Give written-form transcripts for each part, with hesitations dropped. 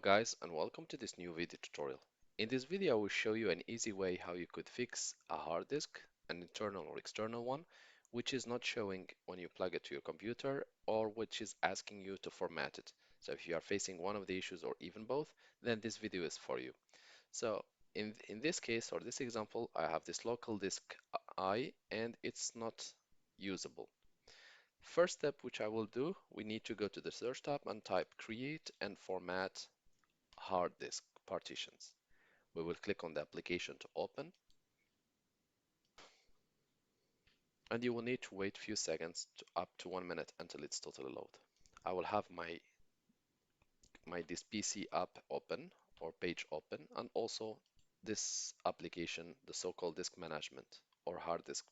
Hello guys and welcome to this new video tutorial. In this video I will show you an easy way how you could fix a hard disk, an internal or external one, which is not showing when you plug it to your computer or which is asking you to format it. So if you are facing one of the issues or even both, then this video is for you. So in this case or this example, I have this local disk I and it's not usable. First step which I will do, we need to go to the search tab and type create and format hard disk partitions. We will click on the application to open, and you will need to wait a few seconds to up to 1 minute until it's totally load. I will have my this PC app open or page open, and also this application, the so-called disk management or hard disk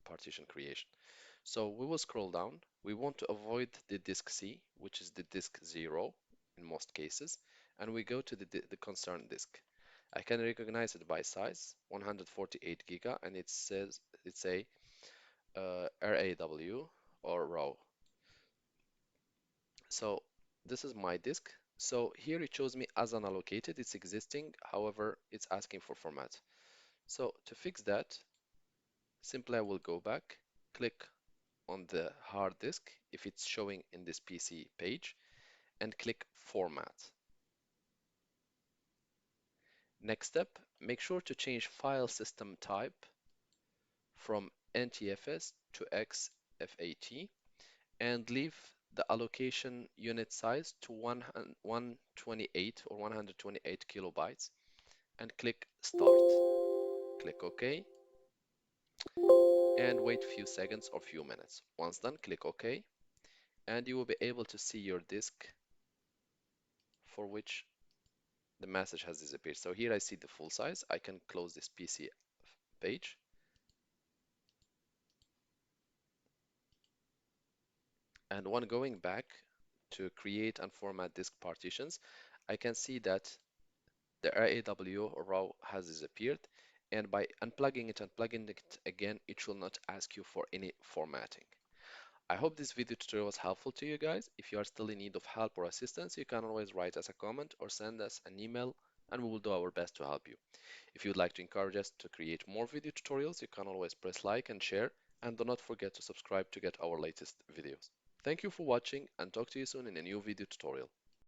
partition creation. So we will scroll down. We want to avoid the disk C, which is the disk 0 in most cases, and we go to the concerned disk. I can recognize it by size, 148 giga, and it says it's a RAW or RAW. So this is my disk. So here it shows me as unallocated, it's existing, however, it's asking for format. So to fix that, simply I will go back, click on the hard disk if it's showing in this PC page, and click Format. Next step, make sure to change file system type from NTFS to XFAT and leave the allocation unit size to 128 or 128 kilobytes and click Start. Click OK and wait a few seconds or few minutes. Once done, click OK and you will be able to see your disk for which the message has disappeared. So here I see the full size. I can close this PC page. And when going back to create and format disk partitions, I can see that the RAW or RAW has disappeared. And by unplugging it and plugging it again, it will not ask you for any formatting. I hope this video tutorial was helpful to you guys. If you are still in need of help or assistance, you can always write us a comment or send us an email and we will do our best to help you. If you'd like to encourage us to create more video tutorials, you can always press like and share, and do not forget to subscribe to get our latest videos. Thank you for watching and talk to you soon in a new video tutorial.